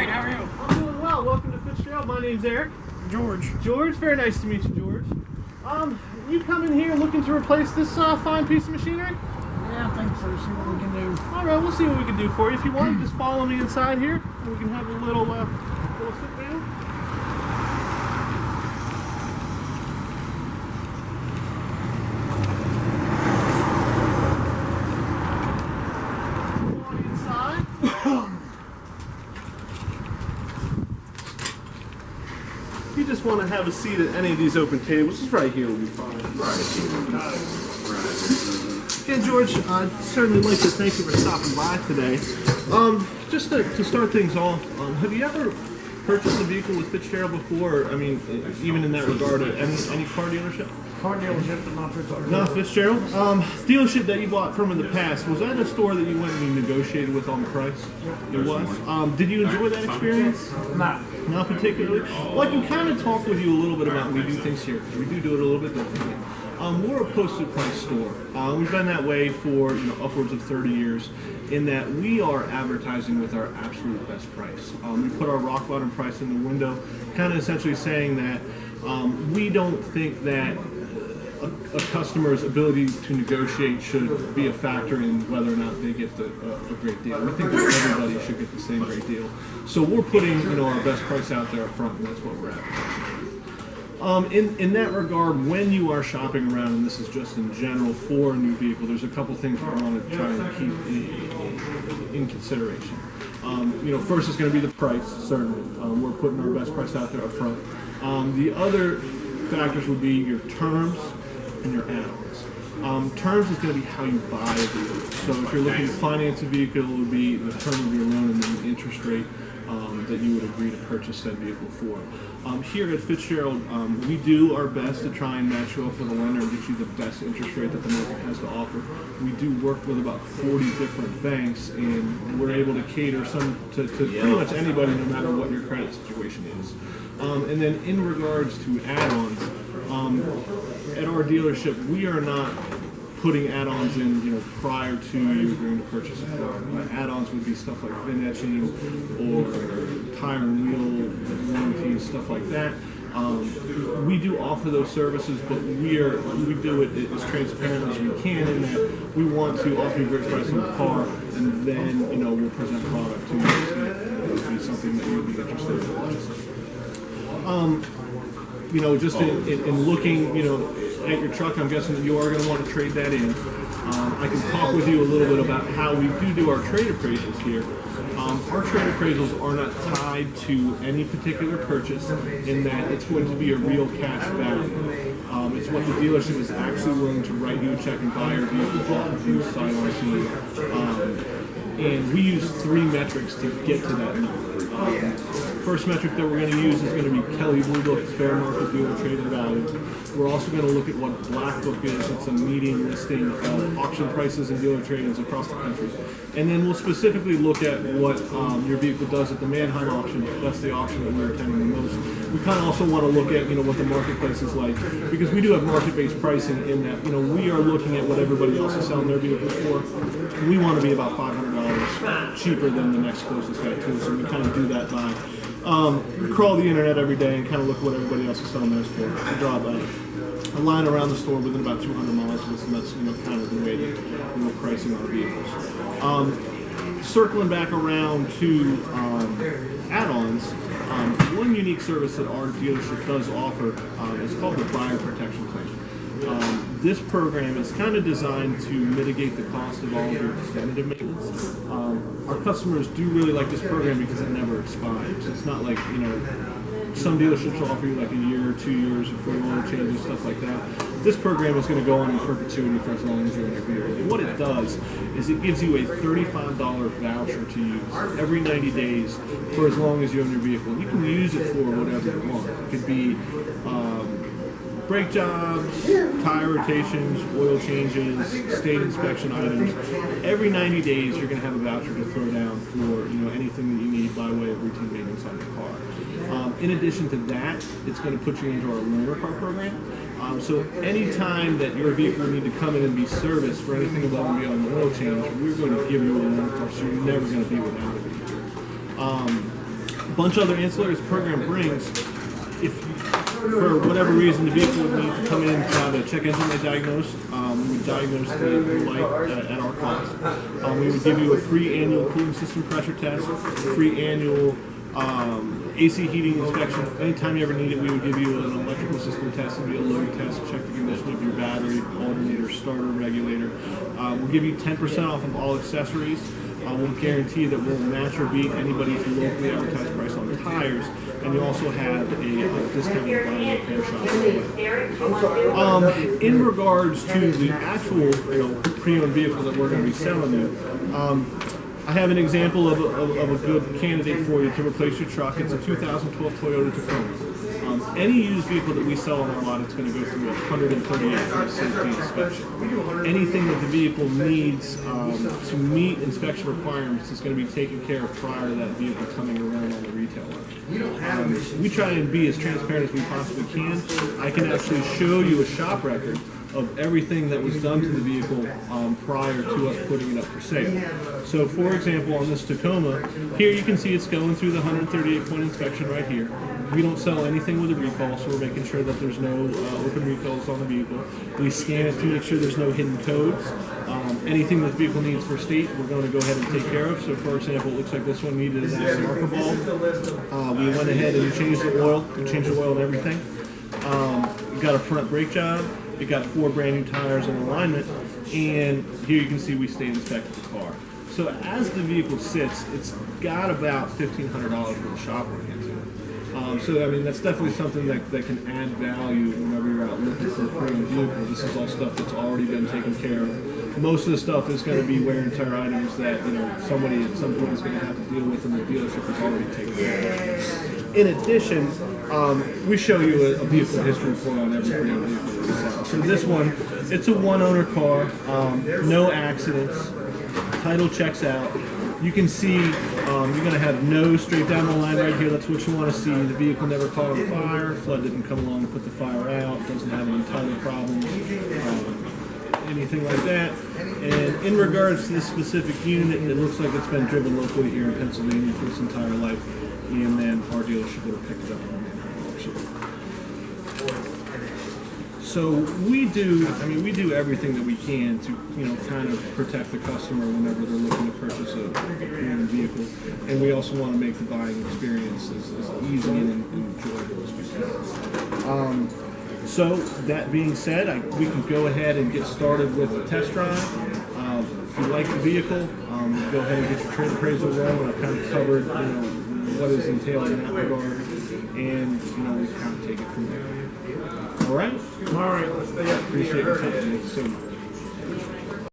great. How are you? I'm doing well. Welcome to Fitzgerald. My name's Eric. George. George, very nice to meet you, George. You come in here looking to replace this fine piece of machinery? Yeah, I think so. See what we can do. All right, we'll see what we can do for you. If you want, just follow me inside here. We can have a little sit down. Inside. If you just want to have a seat at any of these open tables, just right here will be fine. Again, George, I'd certainly like to thank you for stopping by today. Just to start things off, have you ever purchased a vehicle with Fitzgerald before? I mean, even in that regard, any car dealership? Car dealership, but not Fitzgerald. Not Fitzgerald. Dealership that you bought from in the past, was that a store that you went and you negotiated with on the price? It was. Did you enjoy that experience? No. Not particularly. Well, I can kind of talk with you a little bit about we do things here. We do it a little bit differently. We're a posted price store. We've been that way for upwards of 30 years. In that we are advertising with our absolute best price. We put our rock bottom price in the window, kind of essentially saying that we don't think that a customer's ability to negotiate should be a factor in whether or not they get a great deal. We think that everybody should get the same great deal. So we're putting our best price out there up front, and that's what we're advertising. In that regard, when you are shopping around, and this is just in general for a new vehicle, there's a couple things we want to try and keep in consideration. First is going to be the price, certainly. We're putting our best price out there up front. The other factors would be your terms and your add-ons. Terms is going to be how you buy a vehicle. So if you're looking to finance a vehicle, it would be the term of your loan and then the interest rate that you would agree to purchase that vehicle for. Here at Fitzgerald, we do our best to try and match you up with a lender and get you the best interest rate that the market has to offer. We do work with about 40 different banks, and we're able to cater to pretty much anybody, no matter what your credit situation is. And then in regards to add-ons, at our dealership, we are not putting add-ons in, prior to you agreeing to purchase a car. Add-ons would be stuff like VIN etching or tire and wheel warranties, stuff like that. We do offer those services, but we do it as transparent as we can in that we want to offer you a great price on the car, and then we'll present product to you if it's something that you'd be interested in purchasing. Just in looking, at your truck, I'm guessing that you are going to want to trade that in. I can talk with you a little bit about how we do our trade appraisals here. Our trade appraisals are not tied to any particular purchase in that it's going to be a real cash value. It's what the dealership is actually willing to write you a check and buy your vehicle off of you sight unseen. And we use 3 metrics to get to that number. First metric that we're going to use is going to be Kelley Blue Book fair market dealer traded value. We're also going to look at what Black Book is. It's a median listing of auction prices and dealer trade-ins across the country. And then we'll specifically look at what your vehicle does at the Manheim auction. That's the auction that we're attending the most. We kind of also want to look at what the marketplace is like, because we do have market-based pricing in that we are looking at what everybody else is selling their vehicles for. We want to be about $500 cheaper than the next closest guy too. So we kind of do that by crawl the internet every day and kind of look at what everybody else is selling theirs for. We draw a line around the store within about 200 miles of us, and that's kind of the way that we're pricing our vehicles. Circling back around to add-ons, one unique service that our dealership does offer is called the Buyer Protection Plan. This program is kind of designed to mitigate the cost of all of your preventative maintenance. Our customers do really like this program because it never expires. It's not like, some dealerships will offer you like a year or 2 years of free oil changes, stuff like that. This program is going to go on in perpetuity for as long as you're in your vehicle. And what it does is it gives you a $35 voucher to use every 90 days for as long as you own your vehicle. You can use it for whatever you want. It could be brake jobs, tire rotations, oil changes, state inspection items. Every 90 days, you're going to have a voucher to throw down for anything that you need by way of routine maintenance on your car. In addition to that, it's going to put you into our loaner car program. So anytime that your vehicle will need to come in and be serviced for anything above and beyond the oil change, we're going to give you a loaner car, so you're never going to be without it. A bunch of other ancillaries the program brings. If for whatever reason the vehicle would need to come in and have a check engine light diagnosed, we would diagnose the light at our cost. We would give you a free annual cooling system pressure test, free annual AC heating inspection. Anytime you ever need it, we would give you an electrical system test. It would be a load test, check the condition of your battery, alternator, starter, regulator. We'll give you 10% off of all accessories. We'll guarantee that we'll match or beat anybody's locally advertised price on tires, and you also have a discounted buy and repair shop. In regards to the actual pre-owned vehicle that we're going to be selling you, I have an example of a good candidate for you to replace your truck. It's a 2012 Toyota Tacoma. Any used vehicle that we sell on our lot, it's going to go through a 138 safety inspection. Anything that the vehicle needs to meet inspection requirements is going to be taken care of prior to that vehicle coming around on the retail lot. We try and be as transparent as we possibly can. I can actually show you a shop record of everything that was done to the vehicle prior to us putting it up for sale. So for example, on this Tacoma, here you can see it's going through the 138-point inspection right here. We don't sell anything with a recall, so we're making sure that there's no open recalls on the vehicle. We scan it to make sure there's no hidden codes. Anything that the vehicle needs for state, we're going to go ahead and take care of. So for example, it looks like this one needed an acid marker bulb. We went ahead and changed the oil. We changed the oil and everything. We got a front brake job. It got 4 brand new tires in alignment, and here you can see we stayed inspected the car. So as the vehicle sits, it's got about $1,500 worth of shop work into it. So I mean, that's definitely something that can add value whenever you're out looking for a pre-owned vehicle. This is all stuff that's already been taken care of. Most of the stuff is going to be wear and tear items that somebody at some point is going to have to deal with, and the dealership has already taken care of. In addition, we show you a vehicle history report on every pre-owned vehicle that we sell. So this one, it's a one-owner car, no accidents, title checks out. You can see you're going to have no straight down the line right here. That's what you want to see. The vehicle never caught on fire. Flood didn't come along and put the fire out. Doesn't have any title problems, anything like that. And in regards to this specific unit, it looks like it's been driven locally here in Pennsylvania for its entire life. And then our dealership would have picked it up on the auction. So we do everything that we can to, kind of protect the customer whenever they're looking to purchase a pre-owned vehicle, and we also want to make the buying experience as easy and enjoyable as we can. So that being said, we can go ahead and get started with the test drive. If you like the vehicle, go ahead and get your trade appraisal rolling. I've kind of covered, what is entailed in that regard, and we kind of take it from there. All right. All right. Let's stay up. Appreciate your time. Thank you so much.